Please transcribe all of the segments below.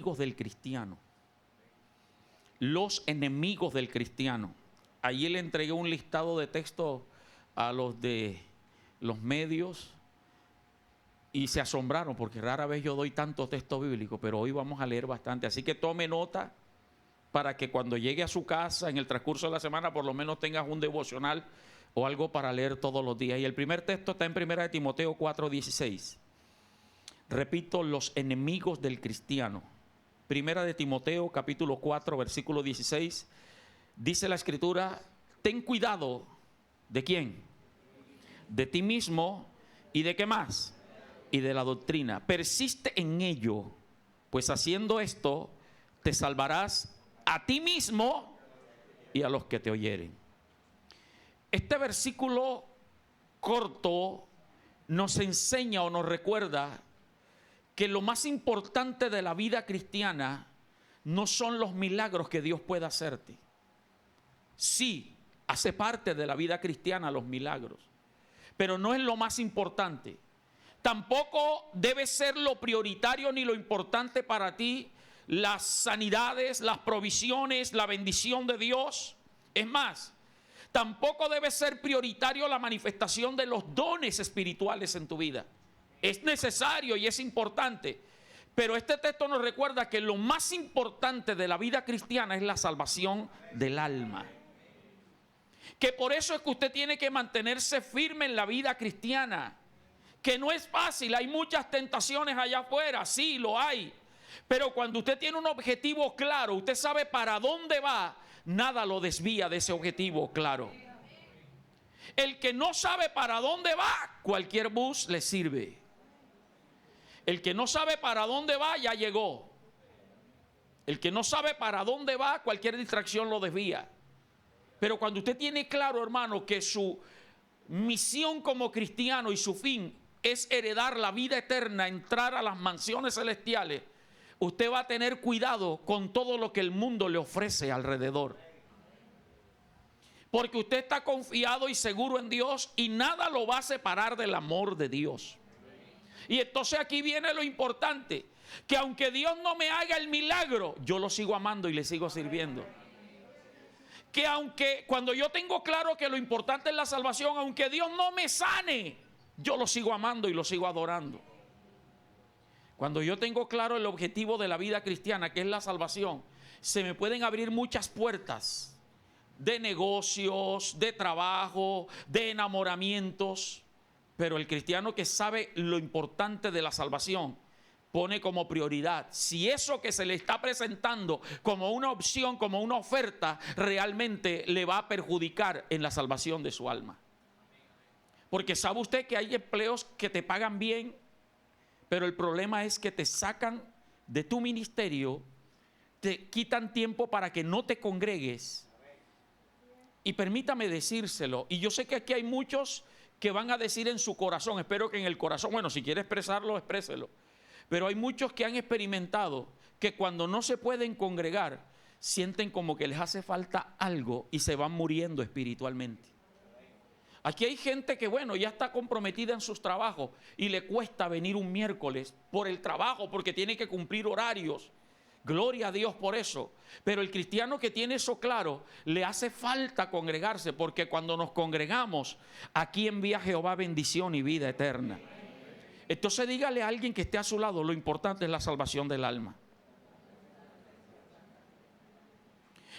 enemigos del cristiano. Los enemigos del cristiano. Allí le entregué un listado de textos a los de los medios y se asombraron porque rara vez yo doy tanto texto bíblico, pero hoy vamos a leer bastante. Así que tome nota para que cuando llegue a su casa en el transcurso de la semana por lo menos tengas un devocional o algo para leer todos los días. Y el primer texto está en 1 Timoteo 4:16. Repito, los enemigos del cristiano. 1 Timoteo capítulo 4 versículo 16. Dice la escritura: ten cuidado. ¿De quién? De ti mismo. ¿Y de qué más? Y de la doctrina. Persiste en ello, pues haciendo esto te salvarás a ti mismo y a los que te oyeren. Este versículo corto nos enseña o nos recuerda que lo más importante de la vida cristiana no son los milagros que Dios pueda hacerte. Sí, hace parte de la vida cristiana los milagros, pero no es lo más importante. Tampoco debe ser lo prioritario ni lo importante para ti las sanidades, las provisiones, la bendición de Dios. Es más, tampoco debe ser prioritario la manifestación de los dones espirituales en tu vida. Es necesario y es importante, pero este texto nos recuerda que lo más importante de la vida cristiana es la salvación del alma. Que por eso es que usted tiene que mantenerse firme en la vida cristiana, que no es fácil, hay muchas tentaciones allá afuera, sí, lo hay, pero cuando usted tiene un objetivo claro, usted sabe para dónde va, nada lo desvía de ese objetivo claro. El que no sabe para dónde va, cualquier bus le sirve. El que no sabe para dónde va, ya llegó. El que no sabe para dónde va, cualquier distracción lo desvía. Pero cuando usted tiene claro, hermano, que su misión como cristiano y su fin es heredar la vida eterna, entrar a las mansiones celestiales, usted va a tener cuidado con todo lo que el mundo le ofrece alrededor. Porque usted está confiado y seguro en Dios y nada lo va a separar del amor de Dios. Y entonces aquí viene lo importante, que aunque Dios no me haga el milagro, yo lo sigo amando y le sigo sirviendo. Que aunque cuando yo tengo claro que lo importante es la salvación, aunque Dios no me sane, yo lo sigo amando y lo sigo adorando. Cuando yo tengo claro el objetivo de la vida cristiana, que es la salvación, se me pueden abrir muchas puertas de negocios, de trabajo, de enamoramientos, pero el cristiano que sabe lo importante de la salvación pone como prioridad si eso que se le está presentando como una opción, como una oferta, realmente le va a perjudicar en la salvación de su alma. Porque sabe usted que hay empleos que te pagan bien, pero el problema es que te sacan de tu ministerio, te quitan tiempo para que no te congregues. Y permítame decírselo, y yo sé que aquí hay muchos que van a decir en su corazón, espero que en el corazón, bueno, si quiere expresarlo, expréselo. Pero hay muchos que han experimentado que cuando no se pueden congregar, sienten como que les hace falta algo y se van muriendo espiritualmente. Aquí hay gente que, bueno, ya está comprometida en sus trabajos y le cuesta venir un miércoles por el trabajo porque tiene que cumplir horarios. Gloria a Dios por eso. Pero el cristiano que tiene eso claro, le hace falta congregarse, porque cuando nos congregamos, aquí envía Jehová bendición y vida eterna. Entonces dígale a alguien que esté a su lado, lo importante es la salvación del alma.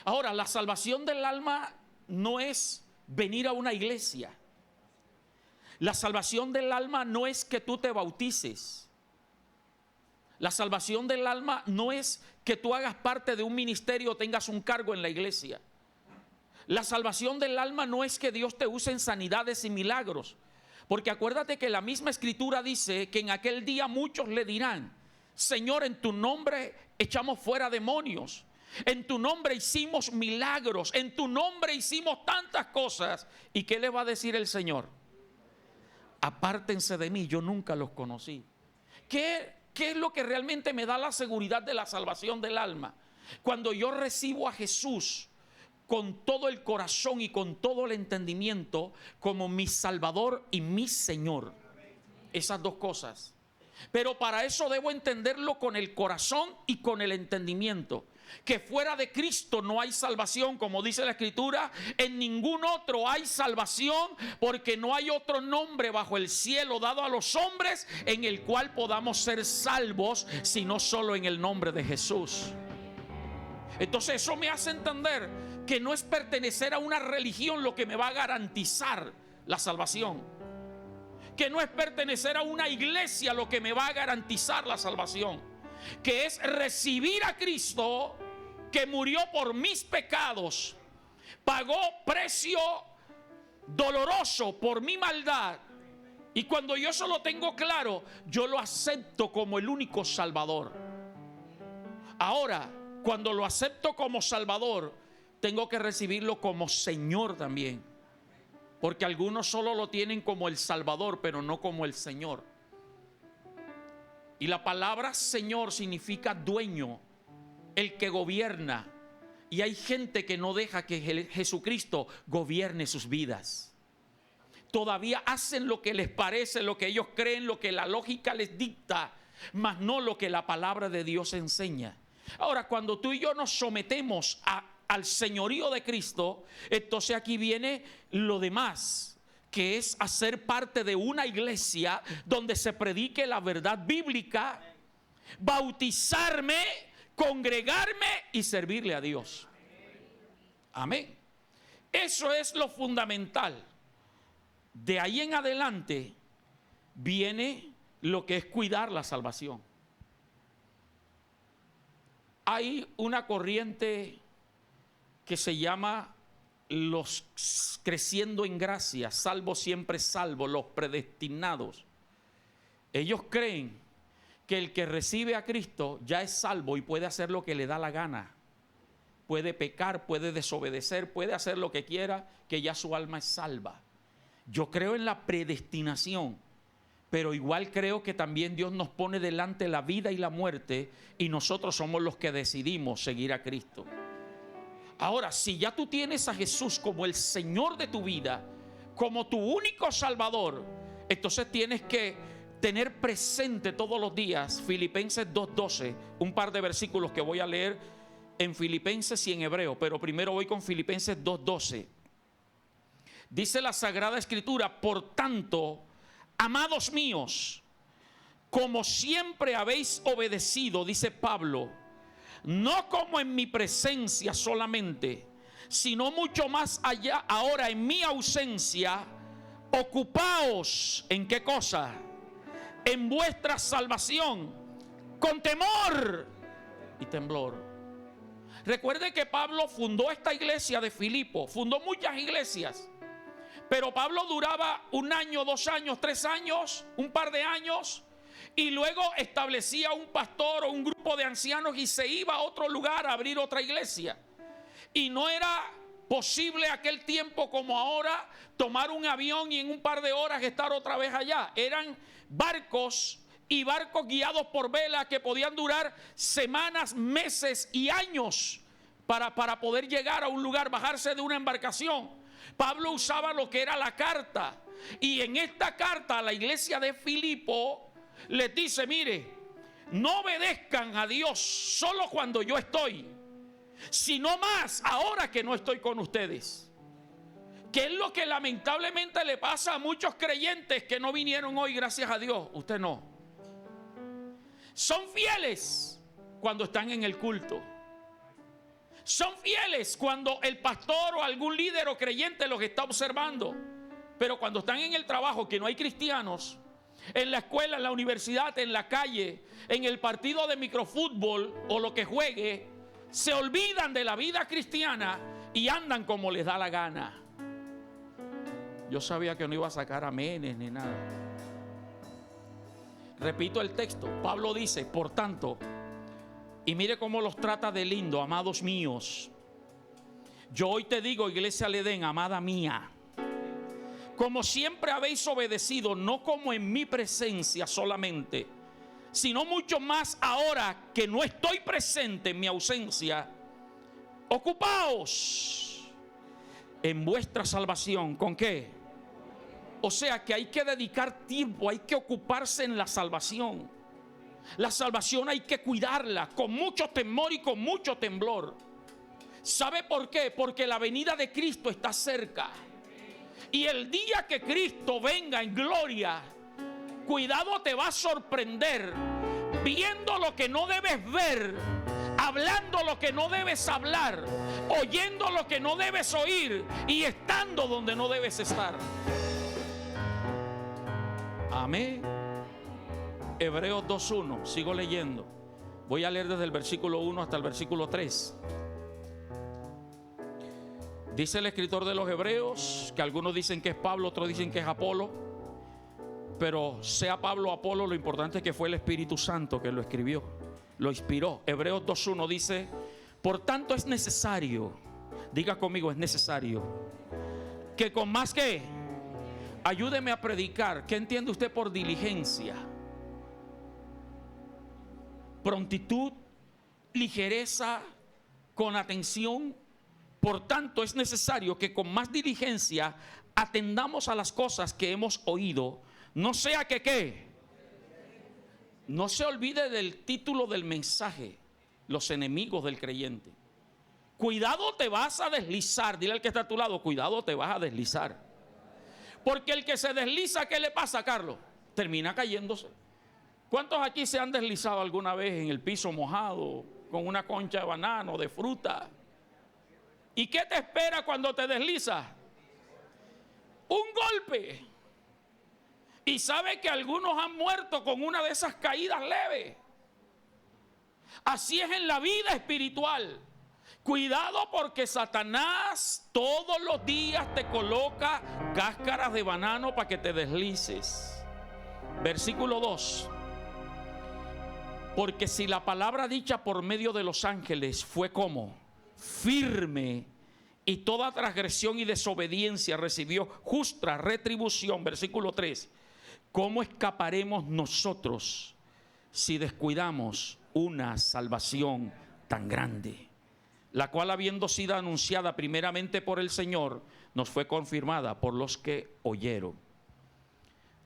Ahora, la salvación del alma no es venir a una iglesia. La salvación del alma no es que tú te bautices. La salvación del alma no es que tú hagas parte de un ministerio o tengas un cargo en la iglesia. La salvación del alma no es que Dios te use en sanidades y milagros. Porque acuérdate que la misma escritura dice que en aquel día muchos le dirán: Señor, en tu nombre echamos fuera demonios, en tu nombre hicimos milagros, en tu nombre hicimos tantas cosas. ¿Y qué le va a decir el Señor? Apártense de mí, yo nunca los conocí. ¿Qué es lo que realmente me da la seguridad de la salvación del alma? Cuando yo recibo a Jesús con todo el corazón y con todo el entendimiento como mi Salvador y mi Señor. Esas dos cosas. Pero para eso debo entenderlo con el corazón y con el entendimiento. Que fuera de Cristo no hay salvación, como dice la Escritura, en ningún otro hay salvación, porque no hay otro nombre bajo el cielo dado a los hombres en el cual podamos ser salvos, sino solo en el nombre de Jesús. Entonces eso me hace entender que no es pertenecer a una religión lo que me va a garantizar la salvación, que no es pertenecer a una iglesia lo que me va a garantizar la salvación, que es recibir a Cristo, que murió por mis pecados, pagó precio doloroso por mi maldad, y cuando yo eso lo tengo claro, yo lo acepto como el único Salvador. Ahora, cuando lo acepto como Salvador, tengo que recibirlo como Señor también, porque algunos solo lo tienen como el Salvador, pero no como el Señor. Y la palabra Señor significa dueño, el que gobierna. Y hay gente que no deja que Jesucristo gobierne sus vidas. Todavía hacen lo que les parece, lo que ellos creen, lo que la lógica les dicta, mas no lo que la palabra de Dios enseña. Ahora, cuando tú y yo nos sometemos al señorío de Cristo, entonces aquí viene lo demás, que es hacer parte de una iglesia donde se predique la verdad bíblica, bautizarme, congregarme y servirle a Dios. Amén. Eso es lo fundamental. De ahí en adelante viene lo que es cuidar la salvación. Hay una corriente que se llama los creciendo en gracia, salvo siempre salvo, los predestinados. Ellos creen que el que recibe a Cristo ya es salvo y puede hacer lo que le da la gana. Puede pecar, puede desobedecer, puede hacer lo que quiera, que ya su alma es salva. Yo creo en la predestinación, pero igual creo que también Dios nos pone delante la vida y la muerte, y nosotros somos los que decidimos seguir a Cristo. Ahora, si ya tú tienes a Jesús como el Señor de tu vida, como tu único Salvador, entonces tienes que tener presente todos los días Filipenses 2:12, un par de versículos que voy a leer en Filipenses y en hebreo, pero primero voy con Filipenses 2:12. Dice la Sagrada Escritura: por tanto, amados míos, como siempre habéis obedecido, dice Pablo, no como en mi presencia solamente, sino mucho más allá ahora en mi ausencia, ocupaos ¿en qué cosa? En vuestra salvación, con temor y temblor. Recuerde que Pablo fundó esta iglesia de Filipo, fundó muchas iglesias, pero Pablo duraba 1 año, 2 años, 3 años, un par de años, y luego establecía un pastor o un grupo de ancianos y se iba a otro lugar a abrir otra iglesia. Y no era posible aquel tiempo como ahora tomar un avión y en un par de horas estar otra vez allá. Eran barcos y barcos guiados por vela que podían durar semanas, meses y años para poder llegar a un lugar, bajarse de una embarcación. Pablo usaba lo que era la carta, y en esta carta a la iglesia de Filipo les dice: mire, no obedezcan a Dios solo cuando yo estoy, sino más ahora que no estoy con ustedes. Que es lo que lamentablemente le pasa a muchos creyentes que no vinieron hoy, gracias a Dios. Usted no. Son fieles cuando están en el culto. Son fieles cuando el pastor o algún líder o creyente los está observando. Pero cuando están en el trabajo, que no hay cristianos, en la escuela, en la universidad, en la calle, en el partido de microfútbol o lo que juegue, se olvidan de la vida cristiana y andan como les da la gana. Yo sabía que no iba a sacar amenes ni nada. Repito el texto. Pablo dice: por tanto, y mire cómo los trata de lindo, amados míos. Yo hoy te digo, iglesia del Edén, amada mía, como siempre habéis obedecido, no como en mi presencia solamente, sino mucho más ahora que no estoy presente en mi ausencia, ocupaos en vuestra salvación. ¿Con qué? O sea que hay que dedicar tiempo, hay que ocuparse en la salvación. La salvación hay que cuidarla con mucho temor y con mucho temblor. ¿Sabe por qué? Porque la venida de Cristo está cerca. Y el día que Cristo venga en gloria, cuidado, te va a sorprender viendo lo que no debes ver, hablando lo que no debes hablar, oyendo lo que no debes oír y estando donde no debes estar. Amén. Hebreos 2:1, sigo leyendo. Voy a leer desde el versículo 1 hasta el versículo 3. Dice el escritor de los Hebreos, que algunos dicen que es Pablo, otros dicen que es Apolo, pero sea Pablo o Apolo, lo importante es que fue el Espíritu Santo que lo escribió, lo inspiró. Hebreos 2:1 dice: por tanto es necesario, diga conmigo, es necesario, que con más que, ayúdeme a predicar. ¿Qué entiende usted por diligencia? Prontitud, ligereza, con atención. Por tanto es necesario que con más diligencia atendamos a las cosas que hemos oído, no sea que ¿qué? No se olvide del título del mensaje: los enemigos del creyente. Cuidado, te vas a deslizar. Dile al que está a tu lado: cuidado, te vas a deslizar. Porque el que se desliza, ¿qué le pasa, Carlos? Termina cayéndose. ¿Cuántos aquí se han deslizado alguna vez en el piso mojado con una concha de banano, de fruta? ¿Y qué te espera cuando te deslizas? Un golpe. Y sabe que algunos han muerto con una de esas caídas leves. Así es en la vida espiritual. Cuidado, porque Satanás todos los días te coloca cáscaras de banano para que te deslices. Versículo 2. Porque si la palabra dicha por medio de los ángeles fue como firme, y toda transgresión y desobediencia recibió justa retribución, versículo 3, ¿cómo escaparemos nosotros si descuidamos una salvación tan grande, la cual, habiendo sido anunciada primeramente por el Señor, nos fue confirmada por los que oyeron?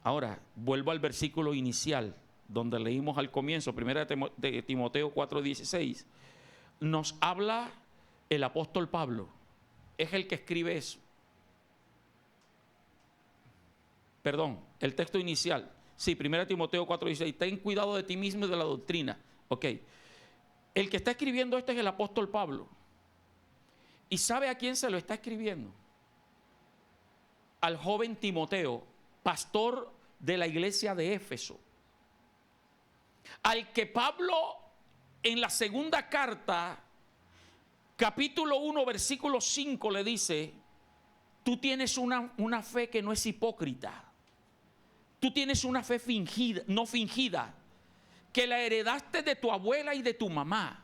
Ahora vuelvo al versículo inicial donde leímos al comienzo, 1 de Timoteo 4:16. Nos habla el apóstol Pablo, es el que escribe eso. Perdón, el texto inicial. Sí, 1 Timoteo 4:16. Ten cuidado de ti mismo y de la doctrina. Ok. El que está escribiendo esto es el apóstol Pablo. ¿Y sabe a quién se lo está escribiendo? Al joven Timoteo, pastor de la iglesia de Éfeso, al que Pablo en la segunda carta, capítulo 1, versículo 5, le dice: tú tienes una fe que no es hipócrita. Tú tienes una fe fingida, no fingida, que la heredaste de tu abuela y de tu mamá.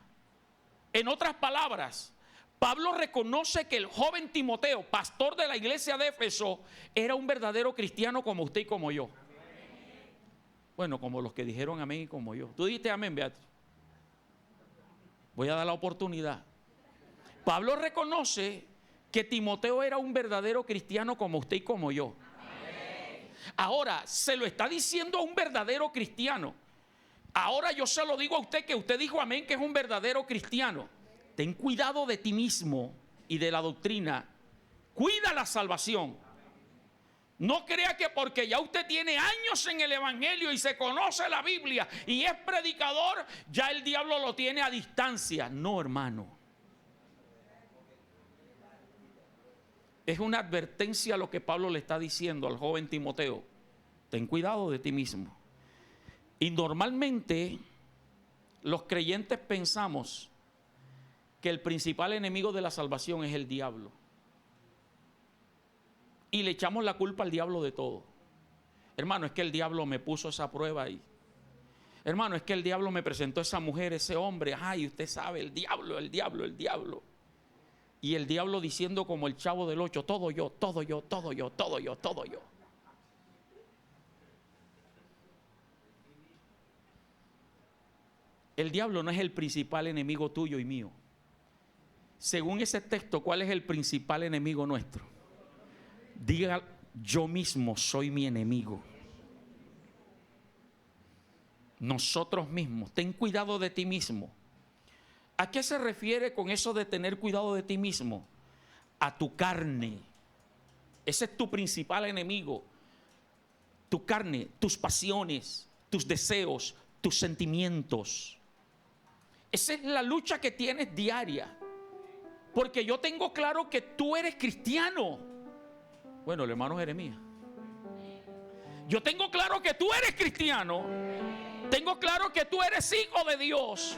En otras palabras, Pablo reconoce que el joven Timoteo, pastor de la iglesia de Éfeso, era un verdadero cristiano como usted y como yo. Bueno, como los que dijeron amén y como yo. Tú dijiste amén, Beatriz. Voy a dar la oportunidad. Pablo reconoce que Timoteo era un verdadero cristiano como usted y como yo. Ahora, se lo está diciendo a un verdadero cristiano. Ahora yo se lo digo a usted, que usted dijo amén, que es un verdadero cristiano. Ten cuidado de ti mismo y de la doctrina. Cuida la salvación. No crea que porque ya usted tiene años en el evangelio y se conoce la Biblia y es predicador, ya el diablo lo tiene a distancia. No, hermano. Es una advertencia lo que Pablo le está diciendo al joven Timoteo. Ten cuidado de ti mismo. Y normalmente los creyentes pensamos que el principal enemigo de la salvación es el diablo. Y le echamos la culpa al diablo de todo. Hermano, es que el diablo me puso esa prueba ahí. Hermano, es que el diablo me presentó esa mujer, ese hombre. Ay, usted sabe, el diablo, el diablo, el diablo. Y el diablo diciendo como el Chavo del 8, todo yo, todo yo, todo yo, todo yo, todo yo. El diablo no es el principal enemigo tuyo y mío. Según ese texto, ¿cuál es el principal enemigo nuestro? Diga yo mismo soy mi enemigo. Nosotros mismos. Ten cuidado de ti mismo. ¿A qué se refiere con eso de tener cuidado de ti mismo? A tu carne. Ese es tu principal enemigo. Tu carne, tus pasiones, tus deseos, tus sentimientos. Esa es la lucha que tienes diaria. Porque yo tengo claro que tú eres cristiano. Bueno, el hermano Jeremías. Yo tengo claro que tú eres cristiano. Tengo claro que tú eres hijo de Dios.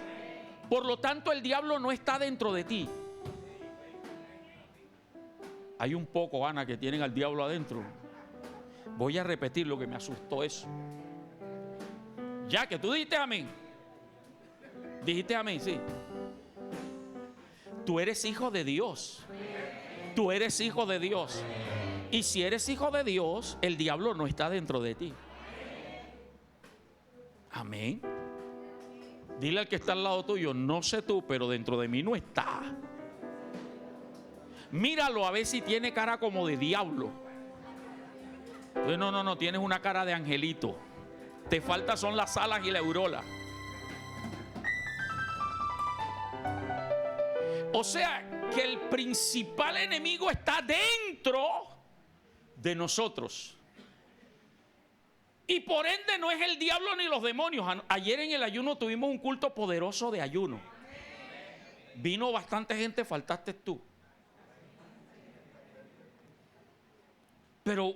Por lo tanto, el diablo no está dentro de ti. Hay un poco, Ana, que tienen al diablo adentro. Voy a repetir lo que me asustó eso. Ya que tú dijiste amén. Dijiste amén, sí. Tú eres hijo de Dios. Tú eres hijo de Dios. Y si eres hijo de Dios, el diablo no está dentro de ti. Amén. Dile al que está al lado tuyo, no sé tú, pero dentro de mí no está. Míralo a ver si tiene cara como de diablo. No, tienes una cara de angelito. Te falta son las alas y la aureola. O sea que el principal enemigo está dentro de nosotros. Y por ende no es el diablo ni los demonios. Ayer en el ayuno tuvimos un culto poderoso de ayuno. Vino bastante gente, faltaste tú. Pero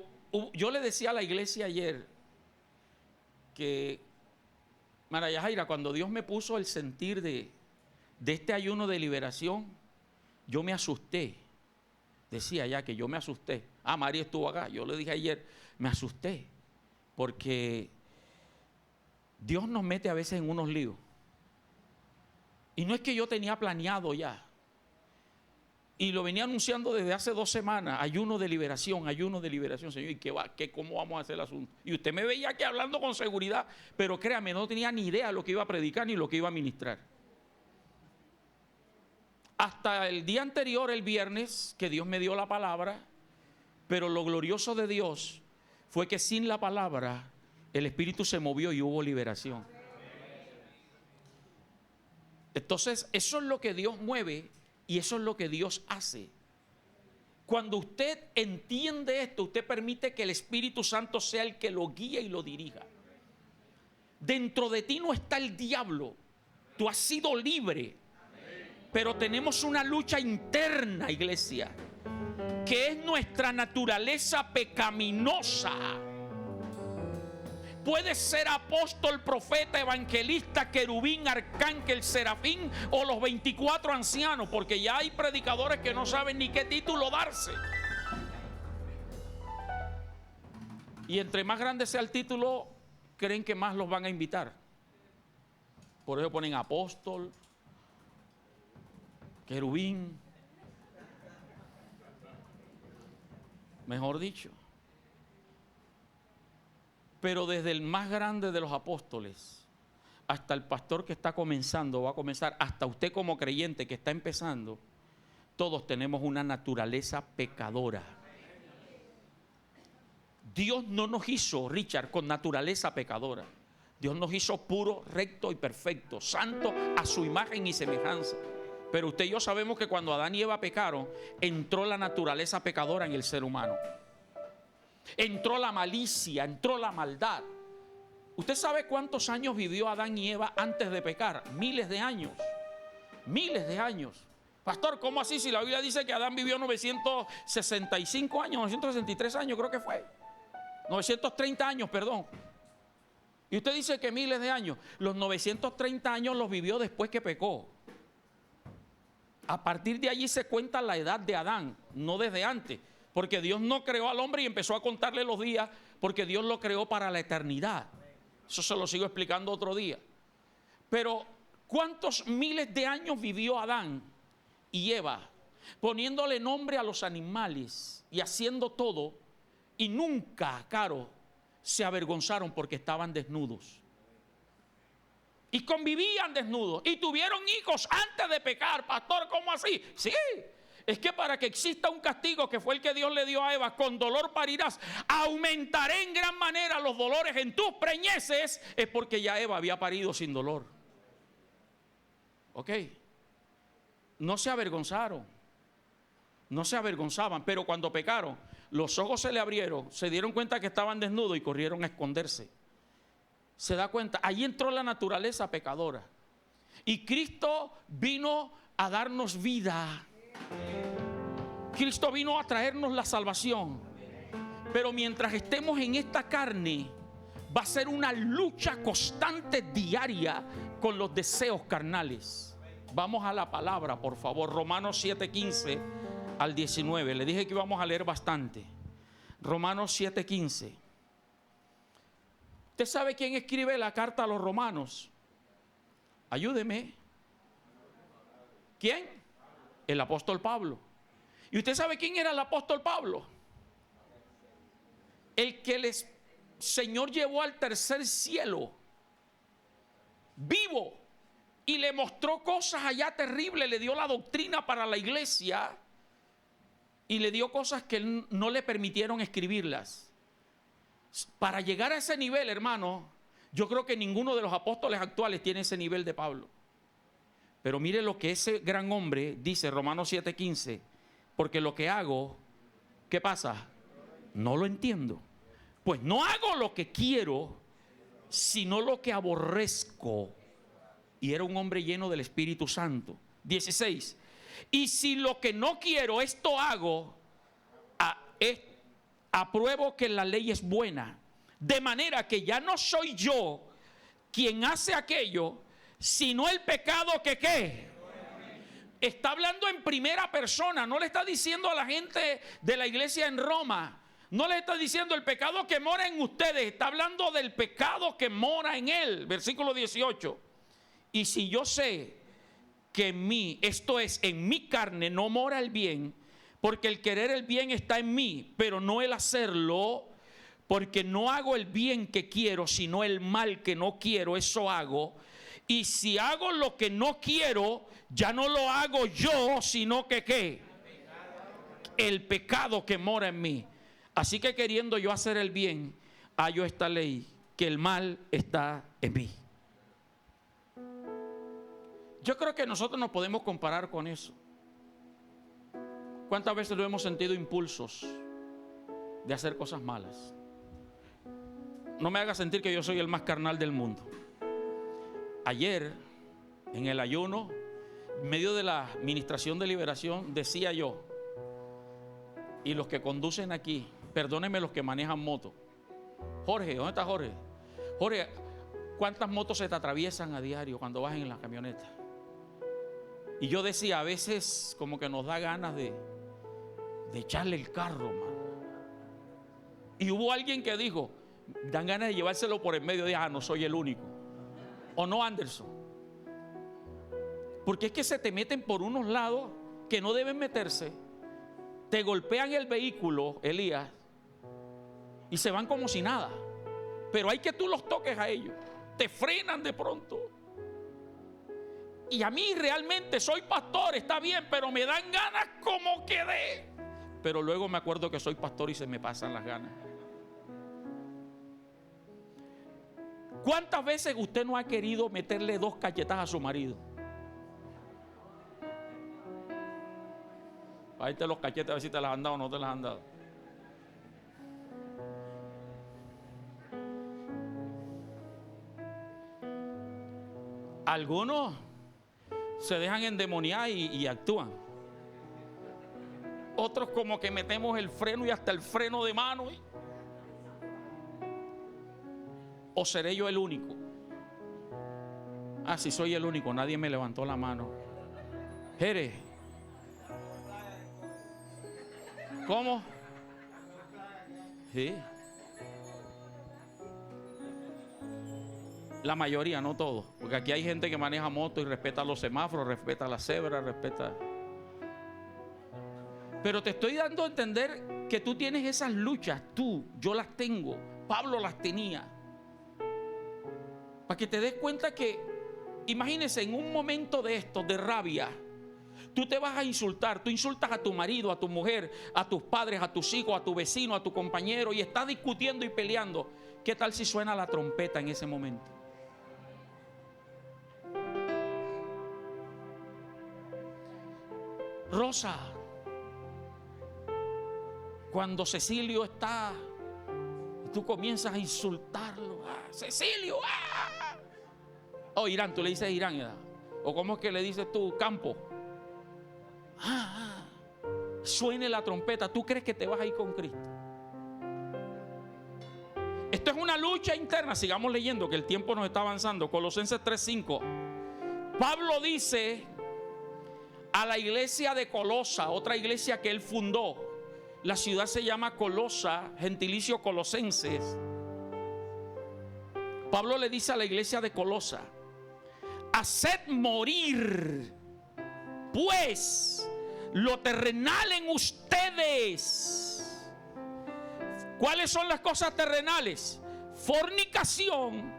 yo le decía a la iglesia ayer que, María Jaira, cuando Dios me puso el sentir de este ayuno de liberación, yo me asusté. Decía ya que yo me asusté. María estuvo acá. Yo le dije ayer, me asusté. Porque Dios nos mete a veces en unos líos. Y no es que yo tenía planeado ya. Y lo venía anunciando desde hace 2 semanas. Ayuno de liberación, Señor. ¿Y cómo vamos a hacer el asunto? Y usted me veía aquí hablando con seguridad. Pero créame, no tenía ni idea de lo que iba a predicar ni lo que iba a ministrar. Hasta el día anterior, el viernes, que Dios me dio la palabra. Pero lo glorioso de Dios fue que sin la palabra el Espíritu se movió y hubo liberación. Entonces eso es lo que Dios mueve y eso es lo que Dios hace. Cuando usted entiende esto, usted permite que el Espíritu Santo sea el que lo guíe y lo dirija. Dentro de ti no está el diablo. Tú has sido libre. Pero tenemos una lucha interna, iglesia, que es nuestra naturaleza pecaminosa. Puede ser apóstol, profeta, evangelista, querubín, arcángel, serafín o los 24 ancianos, porque ya hay predicadores que no saben ni qué título darse. Y entre más grande sea el título, creen que más los van a invitar. Por eso ponen apóstol, querubín, mejor dicho. Pero desde el más grande de los apóstoles hasta el pastor que está comenzando, va a comenzar, hasta usted como creyente que está empezando, todos tenemos una naturaleza pecadora. Dios no nos hizo, Richard, con naturaleza pecadora. Dios nos hizo puro, recto y perfecto, santo a su imagen y semejanza. Pero usted y yo sabemos que cuando Adán y Eva pecaron, entró la naturaleza pecadora en el ser humano. Entró la malicia, entró la maldad. ¿Usted sabe cuántos años vivió Adán y Eva antes de pecar? Miles de años. Miles de años. Pastor, ¿cómo así? Si la Biblia dice que Adán vivió 965 años, 963 años creo que fue. 930 años, perdón. Y usted dice que miles de años. Los 930 años los vivió después que pecó. A partir de allí se cuenta la edad de Adán, no desde antes. Porque Dios no creó al hombre y empezó a contarle los días, porque Dios lo creó para la eternidad. Eso se lo sigo explicando otro día. Pero ¿cuántos miles de años vivió Adán y Eva poniéndole nombre a los animales y haciendo todo? Y nunca, Caro, se avergonzaron porque estaban desnudos. Y convivían desnudos y tuvieron hijos antes de pecar. Pastor, ¿cómo así? Sí. Es que para que exista un castigo, que fue el que Dios le dio a Eva, con dolor parirás, aumentaré en gran manera los dolores en tus preñeces, es porque ya Eva había parido sin dolor. Ok. No se avergonzaron, no se avergonzaban, pero cuando pecaron, los ojos se le abrieron, se dieron cuenta que estaban desnudos y corrieron a esconderse. Se da cuenta, ahí entró la naturaleza pecadora. Y Cristo vino a darnos vida. Cristo vino a traernos la salvación. Pero mientras estemos en esta carne, va a ser una lucha constante diaria con los deseos carnales. Vamos a la palabra, por favor. Romanos 7:15 al 19. Le dije que íbamos a leer bastante. Romanos 7:15. ¿Usted sabe quién escribe la carta a los romanos? Ayúdeme. ¿Quién? El apóstol Pablo. ¿Y usted sabe quién era el apóstol Pablo? El que el Señor llevó al tercer cielo, vivo, y le mostró cosas allá terribles, le dio la doctrina para la iglesia y le dio cosas que no le permitieron escribirlas. Para llegar a ese nivel, hermano, yo creo que ninguno de los apóstoles actuales tiene ese nivel de Pablo. Pero mire lo que ese gran hombre dice, Romanos 7:15, porque lo que hago, ¿qué pasa? No lo entiendo. Pues no hago lo que quiero, sino lo que aborrezco. Y era un hombre lleno del Espíritu Santo. 16. Y si lo que no quiero, esto hago, apruebo que la ley es buena. De manera que ya no soy yo quien hace aquello, sino el pecado que ¿qué? Está hablando en primera persona. No le está diciendo a la gente de la iglesia en Roma. No le está diciendo el pecado que mora en ustedes. Está hablando del pecado que mora en él. Versículo 18. Y si yo sé que en mí, esto es, en mi carne no mora el bien, porque el querer el bien está en mí, pero no el hacerlo, porque no hago el bien que quiero, sino el mal que no quiero, eso hago. Y si hago lo que no quiero, ya no lo hago yo, sino que ¿qué? El pecado que mora en mí. Así que queriendo yo hacer el bien, hallo esta ley, que el mal está en mí. Yo creo que nosotros nos podemos comparar con eso. ¿Cuántas veces lo hemos sentido impulsos de hacer cosas malas? No me haga sentir que yo soy el más carnal del mundo. Ayer, en el ayuno, en medio de la ministración de liberación, decía yo, y los que conducen aquí, perdónenme los que manejan moto. Jorge, ¿dónde está Jorge? Jorge, ¿cuántas motos se te atraviesan a diario cuando vas en la camioneta? Y yo decía, a veces como que nos da ganas de echarle el carro, man. Y hubo alguien que dijo, dan ganas de llevárselo por el medio. De, no soy el único. ¿O no, Anderson? Porque es que se te meten por unos lados que no deben meterse. Te golpean el vehículo, Elías, y se van como si nada. Pero hay que tú los toques a ellos. Te frenan de pronto. Y a mí realmente soy pastor, está bien, pero me dan ganas como que de. Pero luego me acuerdo que soy pastor y se me pasan las ganas. ¿Cuántas veces usted no ha querido meterle 2 cachetas a su marido? Ahí te los cachetes a ver si te las han dado o no te las han dado. Algunos se dejan endemoniar y actúan. Otros como que metemos el freno y hasta el freno de mano. ¿O seré yo el único? Si soy el único, nadie me levantó la mano. Jerez, ¿cómo? Sí. La mayoría, no todos. Porque aquí hay gente que maneja moto y respeta los semáforos, respeta las cebras, respeta. Pero te estoy dando a entender que tú tienes esas luchas. Yo las tengo. Pablo las tenía. Para que te des cuenta que, imagínense, en un momento de esto, de rabia, Tú te vas a insultar, tú insultas a tu marido, a tu mujer, a tus padres, a tus hijos, a tu vecino, a tu compañero, y estás discutiendo y peleando. ¿Qué tal si suena la trompeta en ese momento? Rosa, cuando Cecilio está, tú comienzas a insultarlo. ¡Ah, Cecilio! ¡Ah! Oh, Irán, tú le dices Irán, ¿verdad? ¿O cómo es que le dices tú, Campo? Suene la trompeta. ¿Tú crees que te vas a ir con Cristo? Esto es una lucha interna. Sigamos leyendo, que el tiempo nos está avanzando. Colosenses 3:5. Pablo dice a la iglesia de Colosa, otra iglesia que él fundó. La ciudad se llama Colosa, gentilicio Colosenses. Pablo le dice a la iglesia de Colosa: haced morir pues lo terrenal en ustedes. ¿Cuáles son las cosas terrenales? Fornicación,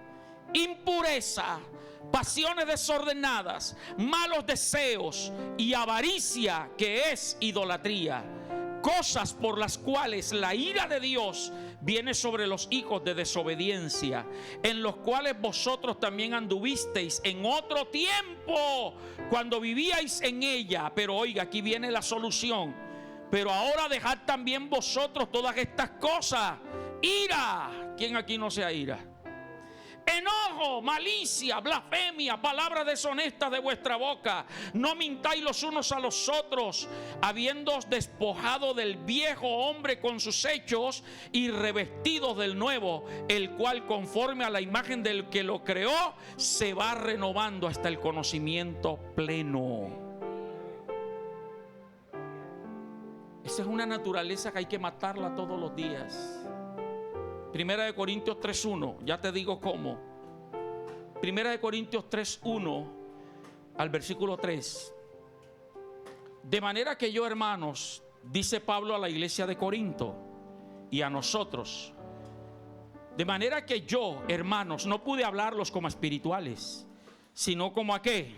impureza, pasiones desordenadas, malos deseos y avaricia, que es idolatría. Cosas por las cuales la ira de Dios viene sobre los hijos de desobediencia, en los cuales vosotros también anduvisteis en otro tiempo, cuando vivíais en ella. Pero oiga, aquí viene la solución. Pero ahora dejad también vosotros todas estas cosas: ira. ¿Quién aquí no sea ira? Enojo, malicia, blasfemia, palabras deshonestas de vuestra boca. No mintáis los unos a los otros, habiéndoos despojado del viejo hombre con sus hechos y revestidos del nuevo, el cual conforme a la imagen del que lo creó se va renovando hasta el conocimiento pleno. Esa es una naturaleza que hay que matarla todos los días. Primera de Corintios 3:1, ya te digo cómo. Primera de Corintios 3:1 al versículo 3. De manera que yo, hermanos, dice Pablo a la iglesia de Corinto y a nosotros, de manera que yo, hermanos, no pude hablarlos como espirituales, sino como a qué.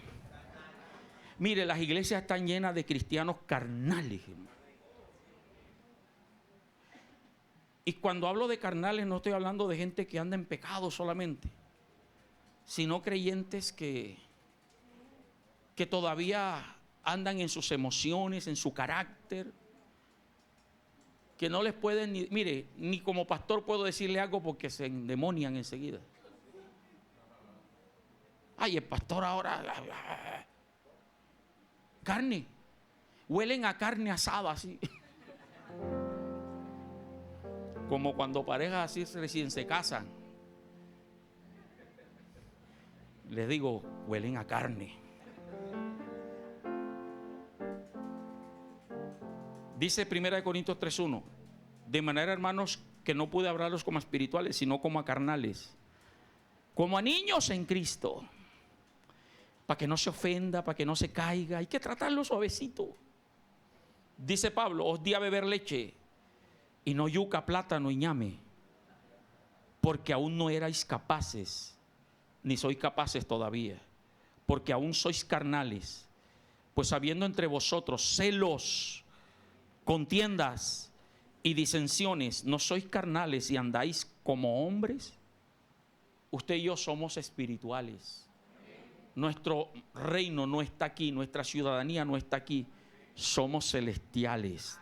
Mire, las iglesias están llenas de cristianos carnales. Y cuando hablo de carnales no estoy hablando de gente que anda en pecado solamente, sino creyentes que todavía andan en sus emociones, en su carácter, que no les pueden ni, mire, ni como pastor puedo decirle algo porque se endemonian enseguida. Ay, el pastor ahora, carne, huelen a carne asada así. Como cuando parejas así recién se casan. Les digo, huelen a carne. Dice 1 Corintios 3:1: de manera, hermanos, que no pude hablarlos como espirituales, sino como a carnales, como a niños en Cristo, para que no se ofenda, para que no se caiga. Hay que tratarlo suavecito. Dice Pablo: os di a beber leche y no yuca, plátano y ñame, porque aún no erais capaces, ni sois capaces todavía, porque aún sois carnales. Pues habiendo entre vosotros celos, contiendas y disensiones, ¿no sois carnales y andáis como hombres? Usted y yo somos espirituales. Nuestro reino no está aquí, nuestra ciudadanía no está aquí, somos celestiales.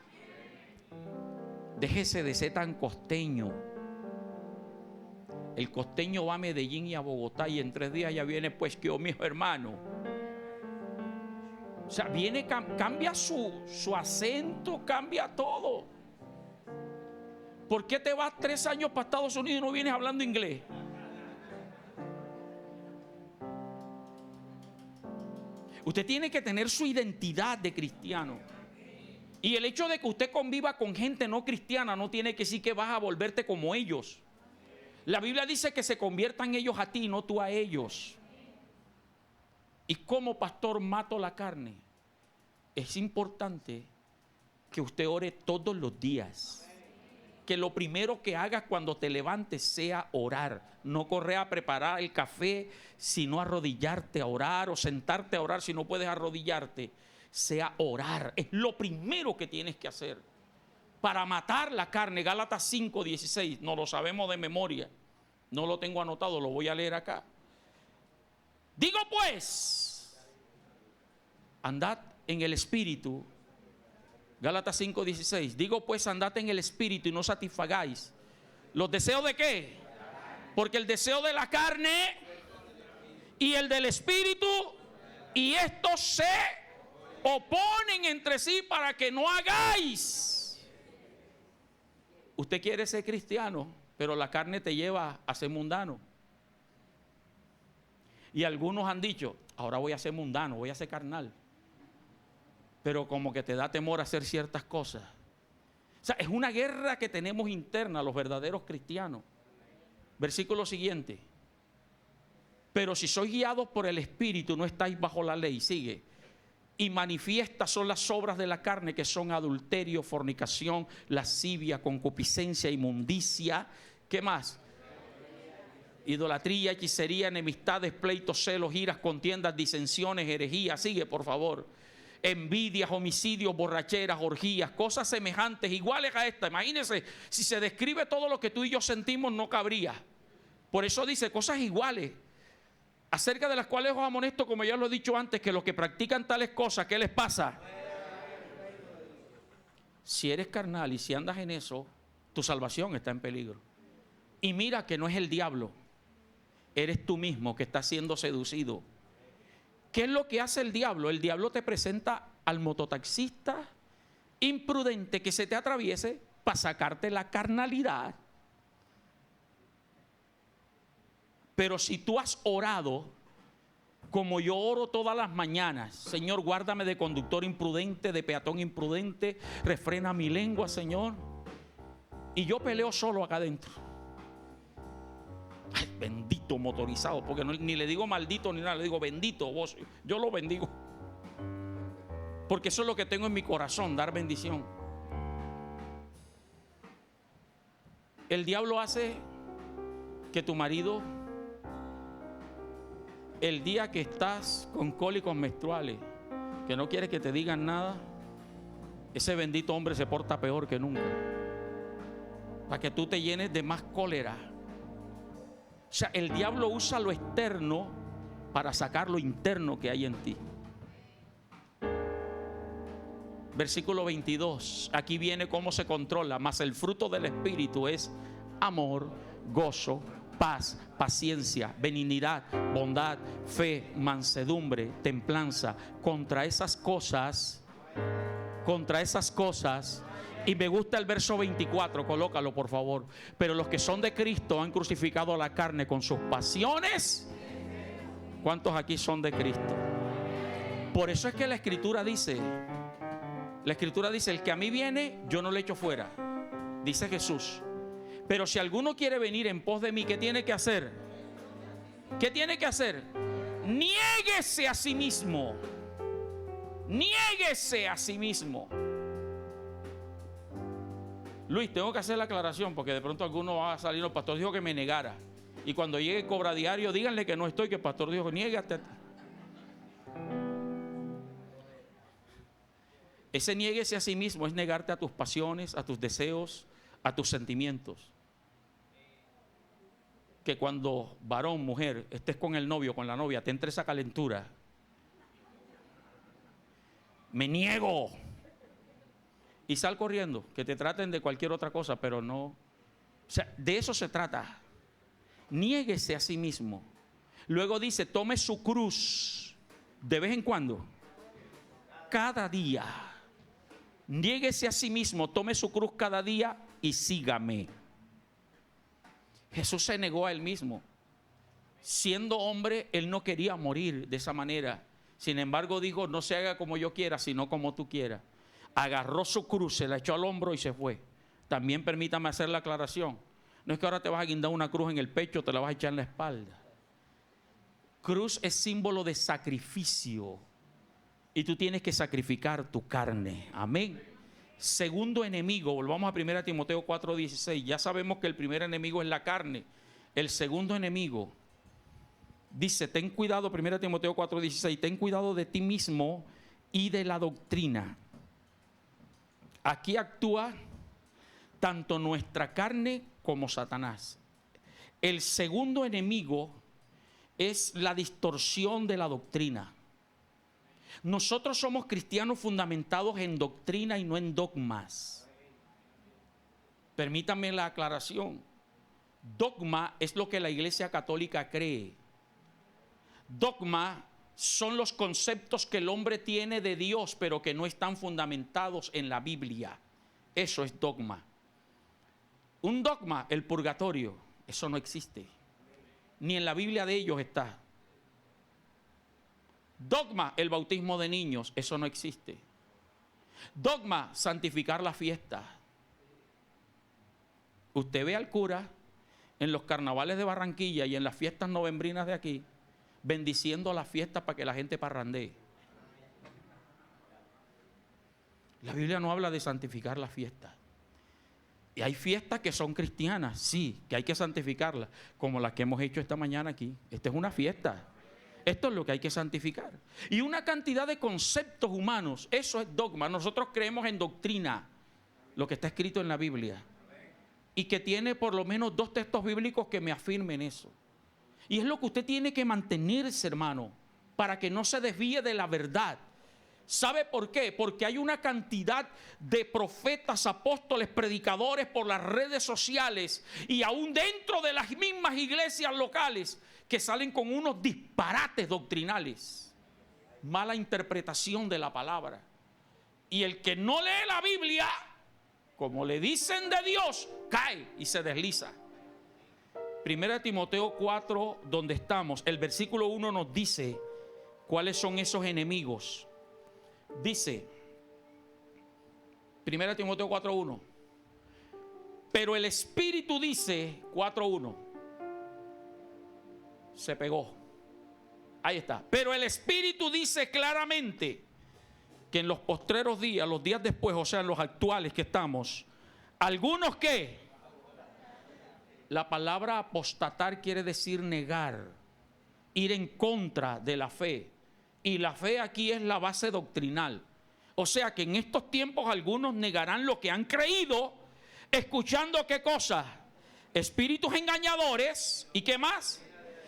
Déjese de ser tan costeño. El costeño va a Medellín y a Bogotá y en 3 días ya viene, pues, que oh, mi hermano. O sea, viene, cambia su acento, cambia todo. ¿Por qué te vas 3 años para Estados Unidos y no vienes hablando inglés? Usted tiene que tener su identidad de cristiano. Y el hecho de que usted conviva con gente no cristiana no tiene que decir que vas a volverte como ellos. La Biblia dice que se conviertan ellos a ti y no tú a ellos. Y como pastor mato la carne. Es importante que usted ore todos los días. Que lo primero que hagas cuando te levantes sea orar. No correr a preparar el café, sino arrodillarte a orar, o sentarte a orar si no puedes arrodillarte. sea orar. Es lo primero que tienes que hacer para matar la carne. Gálatas 5:16, no lo sabemos de memoria, no lo tengo anotado, lo voy a leer acá. Digo pues, andad en el Espíritu. Gálatas 5:16, digo pues, andad en el Espíritu y no satisfagáis los deseos de ¿qué? Porque el deseo de la carne y el del Espíritu, y estos se oponen entre sí para que no hagáis. Usted quiere ser cristiano, pero la carne te lleva a ser mundano. Y algunos han dicho, ahora voy a ser mundano, voy a ser carnal. Pero como que te da temor a hacer ciertas cosas. O sea, es una guerra que tenemos interna los verdaderos cristianos. Versículo siguiente. Pero si sois guiados por el Espíritu, no estáis bajo la ley. Sigue. Y manifiestas son las obras de la carne, que son adulterio, fornicación, lascivia, concupiscencia, inmundicia. ¿Qué más? Idolatría, hechicería, enemistades, pleitos, celos, iras, contiendas, disensiones, herejías. Sigue, por favor. Envidias, homicidios, borracheras, orgías, cosas semejantes, iguales a esta. Imagínense, si se describe todo lo que tú y yo sentimos, no cabría. Por eso dice cosas iguales, acerca de las cuales os amonesto, como ya lo he dicho antes, que los que practican tales cosas, ¿qué les pasa? Si eres carnal y si andas en eso, tu salvación está en peligro. Y mira que no es el diablo, eres tú mismo que estás siendo seducido. ¿Qué es lo que hace el diablo? El diablo te presenta al mototaxista imprudente que se te atraviese para sacarte la carnalidad. Pero si tú has orado, como yo oro todas las mañanas, Señor, guárdame de conductor imprudente, de peatón imprudente, refrena mi lengua, Señor. Y yo peleo solo acá adentro. Ay, bendito motorizado, porque no, ni le digo maldito ni nada, le digo bendito, vos, yo lo bendigo. Porque eso es lo que tengo en mi corazón, dar bendición. El diablo hace que tu marido, el día que estás con cólicos menstruales, que no quieres que te digan nada, ese bendito hombre se porta peor que nunca, para que tú te llenes de más cólera. O sea, el diablo usa lo externo para sacar lo interno que hay en ti. Versículo 22, aquí viene cómo se controla. Mas el fruto del Espíritu es amor, gozo, paz, paciencia, benignidad, bondad, fe, mansedumbre, templanza. Contra esas cosas, y me gusta el verso 24, colócalo por favor. Pero los que son de Cristo han crucificado la carne con sus pasiones. ¿Cuántos aquí son de Cristo? Por eso es que la Escritura dice, el que a mí viene, yo no le echo fuera, dice Jesús. Pero si alguno quiere venir en pos de mí, ¿qué tiene que hacer? ¿Qué tiene que hacer? Niéguese a sí mismo. Niéguese a sí mismo. Luis, tengo que hacer la aclaración porque de pronto alguno va a salir. El pastor dijo que me negara. Y cuando llegue cobra diario, díganle que no estoy, que el pastor dijo, niégate. Ese niéguese a sí mismo es negarte a tus pasiones, a tus deseos, a tus sentimientos. Que cuando varón, mujer, estés con el novio, con la novia, te entre esa calentura. Me niego. Y sal corriendo, que te traten de cualquier otra cosa, pero no. O sea, de eso se trata. Niéguese a sí mismo. Luego dice, tome su cruz de vez en cuando, cada día. Niéguese a sí mismo, tome su cruz cada día y sígame. Jesús se negó a él mismo. Siendo hombre, él no quería morir de esa manera. Sin embargo, dijo, no se haga como yo quiera, sino como tú quieras. Agarró su cruz, se la echó al hombro y se fue. También permítame hacer la aclaración. No es que ahora te vas a guindar una cruz en el pecho, te la vas a echar en la espalda. Cruz es símbolo de sacrificio. Y tú tienes que sacrificar tu carne. Amén. Segundo enemigo, volvamos a 1 Timoteo 4:16. Ya sabemos que el primer enemigo es la carne. El segundo enemigo dice, ten cuidado, 1 Timoteo 4:16, ten cuidado de ti mismo y de la doctrina. Aquí actúa tanto nuestra carne como Satanás. El segundo enemigo es la distorsión de la doctrina. Nosotros somos cristianos fundamentados en doctrina y no en dogmas. Permítanme la aclaración. Dogma es lo que la Iglesia Católica cree. Dogma son los conceptos que el hombre tiene de Dios, pero que no están fundamentados en la Biblia. Eso es dogma. Un dogma, el purgatorio, eso no existe. Ni en la Biblia de ellos está. Dogma, el bautismo de niños, eso no existe. Dogma, santificar la fiesta. Usted ve al cura en los carnavales de Barranquilla y en las fiestas novembrinas de aquí, bendiciendo las fiestas para que la gente parrandee. La Biblia no habla de santificar la fiesta. Y hay fiestas que son cristianas, sí, que hay que santificarlas, como las que hemos hecho esta mañana aquí. Esta es una fiesta. Esto es lo que hay que santificar. Y una cantidad de conceptos humanos, eso es dogma. Nosotros creemos en doctrina, lo que está escrito en la Biblia. Y que tiene por lo menos 2 textos bíblicos que me afirmen eso. Y es lo que usted tiene que mantenerse, hermano, para que no se desvíe de la verdad. ¿Sabe por qué? Porque hay una cantidad de profetas, apóstoles, predicadores por las redes sociales y aún dentro de las mismas iglesias locales que salen con unos disparates doctrinales. Mala interpretación de la palabra. Y el que no lee la Biblia, como le dicen de Dios, cae y se desliza. Primera Timoteo 4, donde estamos, el versículo 1 nos dice cuáles son esos enemigos. Dice, 1 Timoteo 4:1, pero el Espíritu dice, 4:1, se pegó, ahí está, pero el Espíritu dice claramente que en los postreros días, los días después, o sea, en los actuales que estamos, algunos que, la palabra apostatar quiere decir negar, ir en contra de la fe. Y la fe aquí es la base doctrinal. O sea que en estos tiempos algunos negarán lo que han creído, escuchando ¿qué cosa? Espíritus engañadores. ¿Y qué más?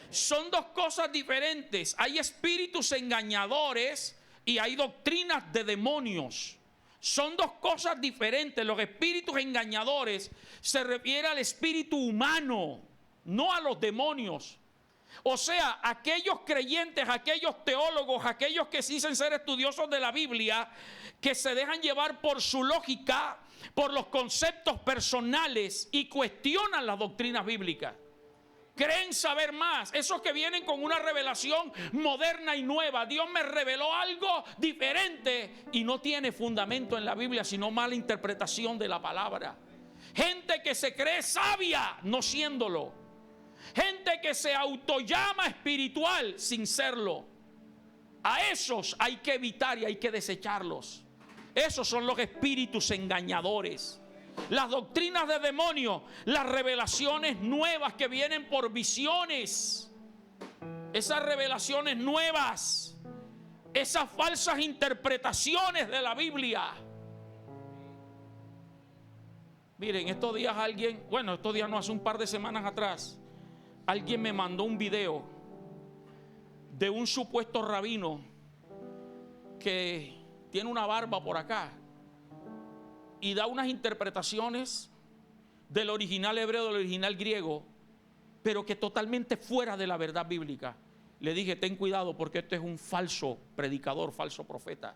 Son 2 cosas diferentes. Hay espíritus engañadores y hay doctrinas de demonios. Son 2 cosas diferentes. Los espíritus engañadores se refiere al espíritu humano, no a los demonios. O sea, aquellos creyentes, aquellos teólogos, aquellos que se dicen ser estudiosos de la Biblia, que se dejan llevar por su lógica, por los conceptos personales y cuestionan las doctrinas bíblicas. Creen saber más. Esos que vienen con una revelación moderna y nueva. Dios me reveló algo diferente y no tiene fundamento en la Biblia, sino mala interpretación de la palabra. Gente que se cree sabia, no siéndolo. Gente que se autollama espiritual sin serlo. A esos hay que evitar y hay que desecharlos. Esos son los espíritus engañadores. Las doctrinas de demonios, las revelaciones nuevas que vienen por visiones. Esas revelaciones nuevas, esas falsas interpretaciones de la Biblia. Miren, estos días estos días no, hace un par de semanas atrás, alguien me mandó un video de un supuesto rabino que tiene una barba por acá y da unas interpretaciones del original hebreo, del original griego, pero que totalmente fuera de la verdad bíblica. Le dije, ten cuidado porque este es un falso predicador, falso profeta.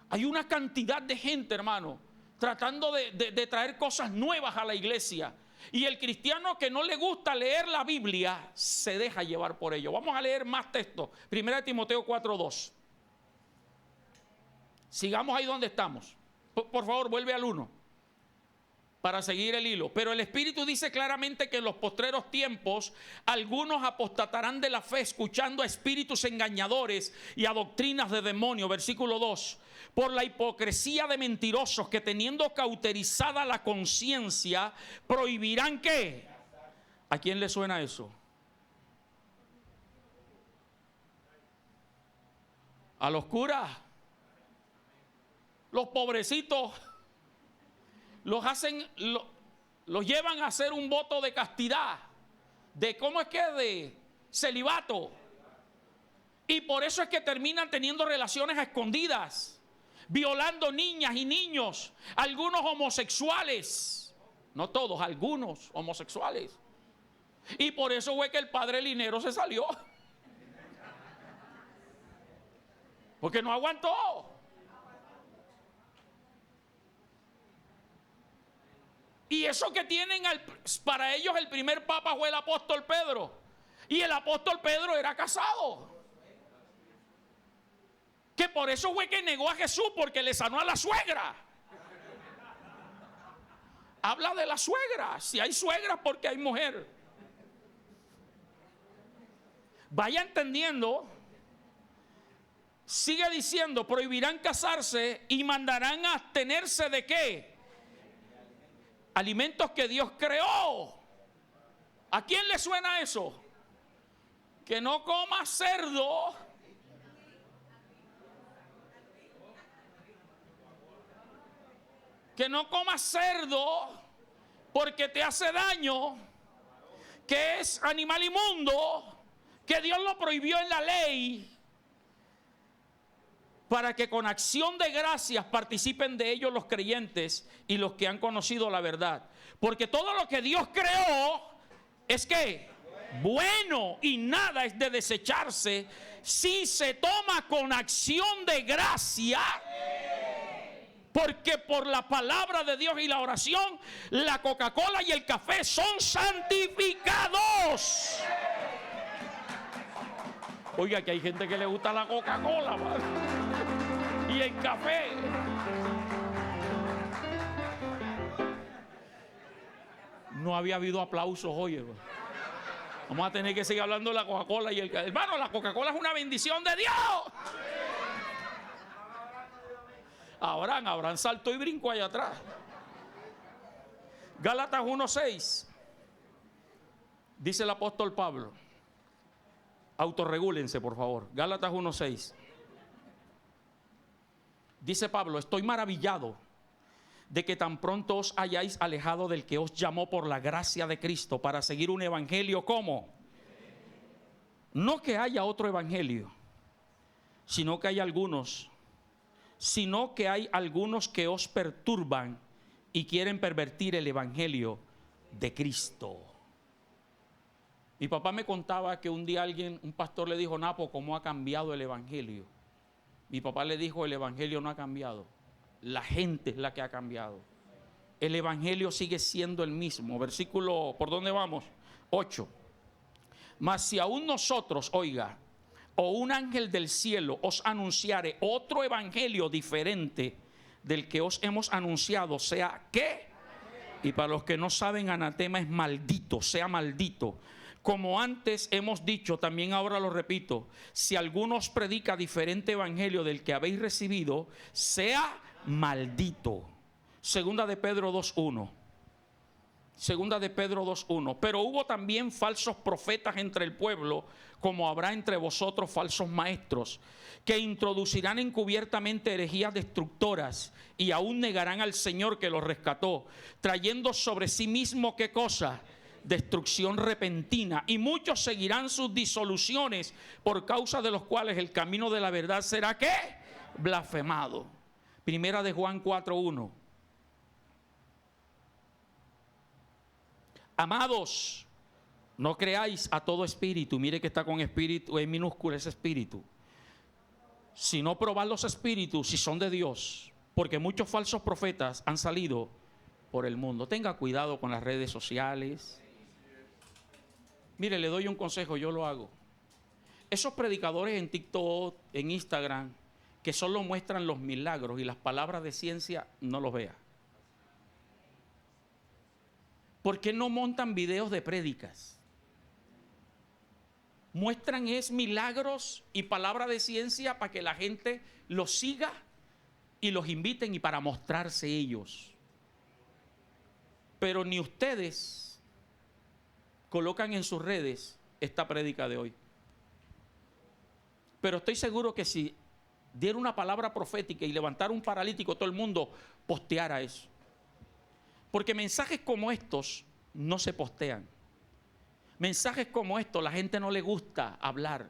Hay una cantidad de gente, hermano, tratando de traer cosas nuevas a la iglesia. Y el cristiano que no le gusta leer la Biblia se deja llevar por ello. Vamos a leer más textos. 1 Timoteo 4:2. Sigamos ahí donde estamos. Por favor, vuelve al 1 para seguir el hilo. Pero el Espíritu dice claramente que en los postreros tiempos algunos apostatarán de la fe, escuchando a espíritus engañadores y a doctrinas de demonios. Versículo 2. Por la hipocresía de mentirosos que, teniendo cauterizada la conciencia, prohibirán ¿qué? ¿A quién le suena eso? ¿A los curas? los pobrecitos los llevan a hacer un voto de castidad, de cómo es que de celibato, y por eso es que terminan teniendo relaciones a escondidas, violando niñas y niños, algunos homosexuales, no todos, algunos homosexuales, y por eso fue que el padre Linero se salió, porque no aguantó. Y eso que tienen, para ellos el primer papa fue el apóstol Pedro. Y el apóstol Pedro era casado. Que por eso fue que negó a Jesús, porque le sanó a la suegra. Habla de la suegra. Si hay suegra, porque hay mujer. Vaya entendiendo. Sigue diciendo, prohibirán casarse y mandarán a abstenerse de ¿qué? Alimentos que Dios creó. ¿A quién le suena eso? Que no coma cerdo. Que no coma cerdo porque te hace daño. Que es animal inmundo. Que Dios lo prohibió en la ley. Para que con acción de gracias participen de ellos los creyentes y los que han conocido la verdad. Porque todo lo que Dios creó es que bueno, y nada es de desecharse si se toma con acción de gracia. Porque por la palabra de Dios y la oración, la Coca-Cola y el café son santificados. Oiga, que hay gente que le gusta la Coca-Cola, ¿vale? Y el café. No había habido aplausos hoy, hermano. Vamos a tener que seguir hablando de la Coca-Cola y el café. Hermano, la Coca-Cola es una bendición de Dios. Abraham saltó y brincó allá atrás. Gálatas 1:6. Dice el apóstol Pablo. Autorregúlense, por favor. Gálatas 1:6. Dice Pablo, estoy maravillado de que tan pronto os hayáis alejado del que os llamó por la gracia de Cristo para seguir un evangelio como. No que haya otro evangelio, sino que hay algunos que os perturban y quieren pervertir el evangelio de Cristo. Mi papá me contaba que un día un pastor le dijo, Napo, ¿cómo ha cambiado el evangelio? Mi papá le dijo, el evangelio no ha cambiado. La gente es la que ha cambiado. El evangelio sigue siendo el mismo. Versículo, ¿por dónde vamos? 8. Mas si aún nosotros, oiga, o un ángel del cielo os anunciare otro evangelio diferente del que os hemos anunciado, sea ¿qué? Y para los que no saben, anatema es maldito, sea maldito. Como antes hemos dicho, también ahora lo repito, si alguno os predica diferente evangelio del que habéis recibido, sea maldito. Segunda de Pedro 2:1. Segunda de Pedro 2:1. Pero hubo también falsos profetas entre el pueblo, como habrá entre vosotros falsos maestros, que introducirán encubiertamente herejías destructoras y aún negarán al Señor que los rescató, trayendo sobre sí mismo ¿qué cosa? Destrucción repentina, y muchos seguirán sus disoluciones, por causa de los cuales el camino de la verdad será ¿qué? Blasfemado. Primera de Juan 4:1. Amados, no creáis a todo espíritu. Mire que está con espíritu en minúscula ese espíritu. Sino probad los espíritus si son de Dios, porque muchos falsos profetas han salido por el mundo. Tenga cuidado con las redes sociales. Mire, le doy un consejo, yo lo hago. Esos predicadores en TikTok, en Instagram, que solo muestran los milagros y las palabras de ciencia, no los vea. ¿Por qué no montan videos de prédicas? Muestran milagros y palabras de ciencia para que la gente los siga y los inviten y para mostrarse ellos. Pero ni ustedes colocan en sus redes esta prédica de hoy. Pero estoy seguro que si diera una palabra profética y levantara un paralítico, todo el mundo posteara eso. Porque mensajes como estos no se postean. Mensajes como estos la gente no le gusta hablar.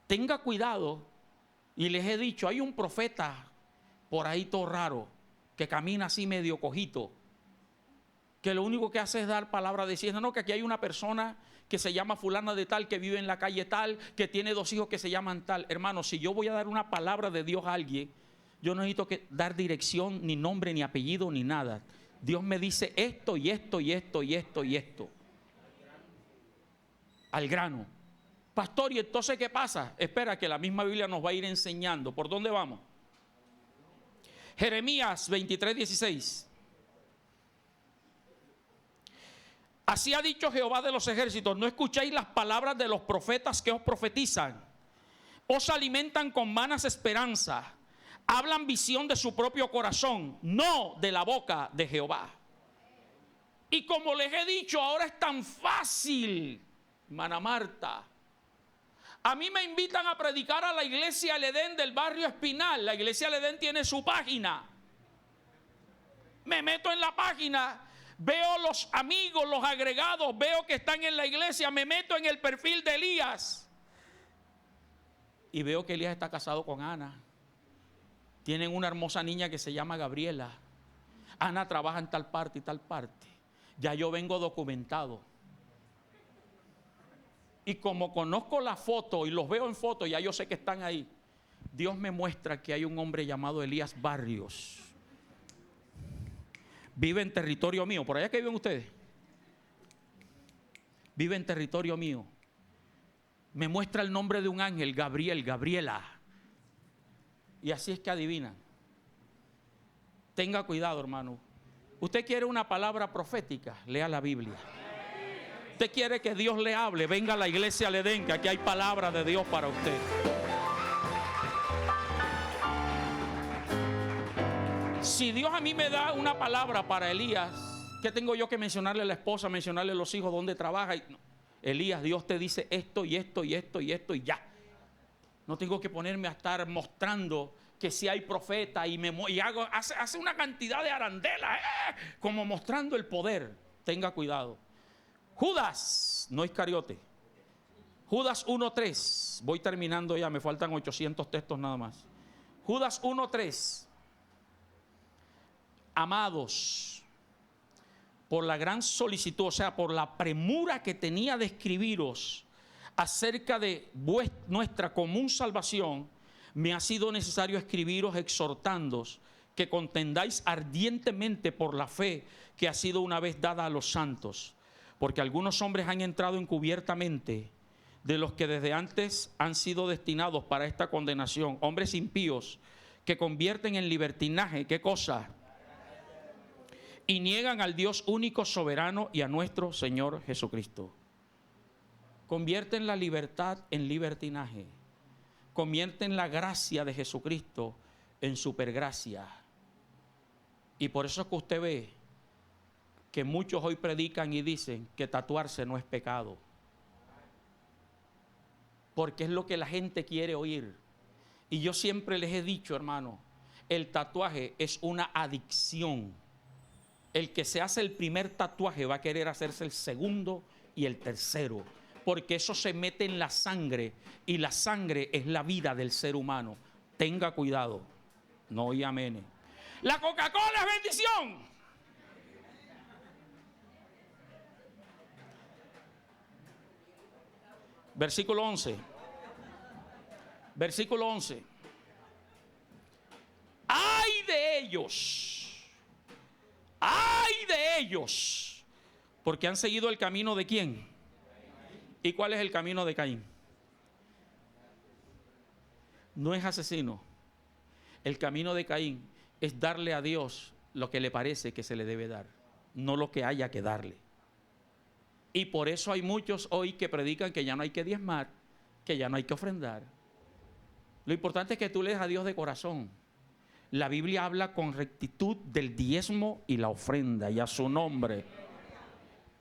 Tenga cuidado, y les he dicho, hay un profeta por ahí todo raro, que camina así medio cojito, que lo único que hace es dar palabras diciendo, no, que aquí hay una persona que se llama fulana de tal, que vive en la calle tal, que tiene 2 hijos que se llaman tal. Hermano, si yo voy a dar una palabra de Dios a alguien, yo no necesito que dar dirección, ni nombre, ni apellido, ni nada. Dios me dice esto y esto y esto y esto y esto. Al grano. Pastor, ¿y entonces qué pasa? Espera, que la misma Biblia nos va a ir enseñando. ¿Por dónde vamos? Jeremías 23:16. Así ha dicho Jehová de los ejércitos: no escuchéis las palabras de los profetas que os profetizan. Os alimentan con vanas esperanzas. Hablan visión de su propio corazón, no de la boca de Jehová. Y como les he dicho, ahora es tan fácil, hermana Marta. A mí me invitan a predicar a la iglesia El Edén del barrio Espinal. La iglesia El Edén tiene su página. Me meto en la página, veo los amigos, los agregados, veo que están en la iglesia, me meto en el perfil de Elías y veo que Elías está casado con Ana. Tienen una hermosa niña que se llama Gabriela. Ana trabaja en tal parte y tal parte. Ya yo vengo documentado. Y como conozco la foto y los veo en foto, ya yo sé que están ahí. Dios me muestra que hay un hombre llamado Elías Barrios. Vive en territorio mío. ¿Por allá que viven ustedes? Vive en territorio mío. Me muestra el nombre de un ángel, Gabriel, Gabriela. Y así es que adivinan. Tenga cuidado, hermano. Usted quiere una palabra profética, lea la Biblia. Usted quiere que Dios le hable, venga a la iglesia Le Den, que aquí hay palabra de Dios para usted. Si Dios a mí me da una palabra para Elías, ¿qué tengo yo que mencionarle a la esposa, mencionarle a los hijos, dónde trabaja? No. Elías, Dios te dice esto y esto y esto y esto y ya. No tengo que ponerme a estar mostrando que si hay profeta y hace una cantidad de arandelas, como mostrando el poder. Tenga cuidado. Judas, no Iscariote. Judas 1:3. Voy terminando ya, me faltan 800 textos nada más. Judas 1:3. Amados, por la gran solicitud, o sea, por la premura que tenía de escribiros acerca de nuestra común salvación, me ha sido necesario escribiros exhortándoos que contendáis ardientemente por la fe que ha sido una vez dada a los santos. Porque algunos hombres han entrado encubiertamente, de los que desde antes han sido destinados para esta condenación, hombres impíos que convierten en libertinaje, ¿qué cosa? Y niegan al Dios único, soberano, y a nuestro Señor Jesucristo. Convierten la libertad en libertinaje. Convierten la gracia de Jesucristo en supergracia. Y por eso es que usted ve que muchos hoy predican y dicen que tatuarse no es pecado. Porque es lo que la gente quiere oír. Y yo siempre les he dicho, hermano, el tatuaje es una adicción. El que se hace el primer tatuaje va a querer hacerse el segundo y el tercero, porque eso se mete en la sangre, y la sangre es la vida del ser humano. Tenga cuidado. No y amén. La Coca-Cola es bendición. Versículo 11. Versículo 11. ¡Ay de ellos! ¡Ay de ellos! Porque han seguido el camino de ¿quién? ¿Y cuál es el camino de Caín? No es asesino. El camino de Caín es darle a Dios lo que le parece que se le debe dar, no lo que haya que darle. Y por eso hay muchos hoy que predican que ya no hay que diezmar, que ya no hay que ofrendar. Lo importante es que tú le des a Dios de corazón. La Biblia habla con rectitud del diezmo y la ofrenda, y a su nombre.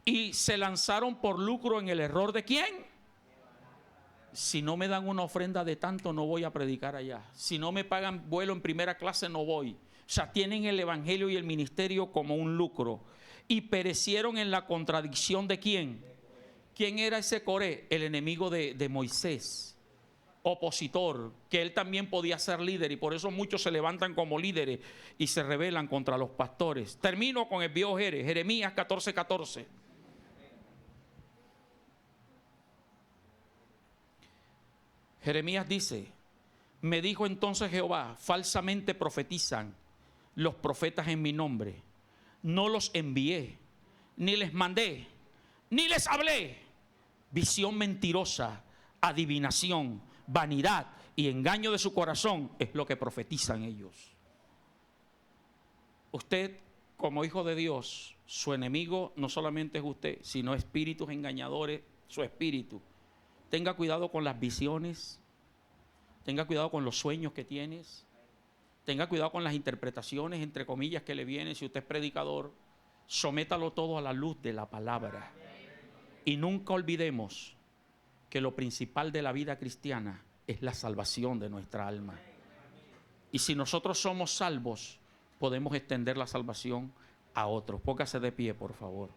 Y se lanzaron por lucro en el error de ¿quién? si no me dan una ofrenda de tanto, no voy a predicar allá. Si no me pagan vuelo en primera clase, no voy. O sea, tienen el evangelio y el ministerio como un lucro. Y perecieron en la contradicción de ¿quién? ¿Quién era ese Coré? El enemigo de Moisés, opositor, que él también podía ser líder, y por eso muchos se levantan como líderes y se rebelan contra los pastores. Termino con el viejo Jeremías 14:14. Jeremías dice: me dijo entonces Jehová, falsamente profetizan los profetas en mi nombre. No los envié, ni les mandé, ni les hablé. Visión mentirosa, adivinación, vanidad y engaño de su corazón es lo que profetizan ellos. Usted, como hijo de Dios, su enemigo no solamente es usted, sino espíritus engañadores, su espíritu. Tenga cuidado con las visiones, tenga cuidado con los sueños que tienes, tenga cuidado con las interpretaciones, entre comillas, que le vienen. Si usted es predicador, sométalo todo a la luz de la palabra. Y nunca olvidemos que lo principal de la vida cristiana es la salvación de nuestra alma. Y si nosotros somos salvos, podemos extender la salvación a otros. Póngase de pie, por favor.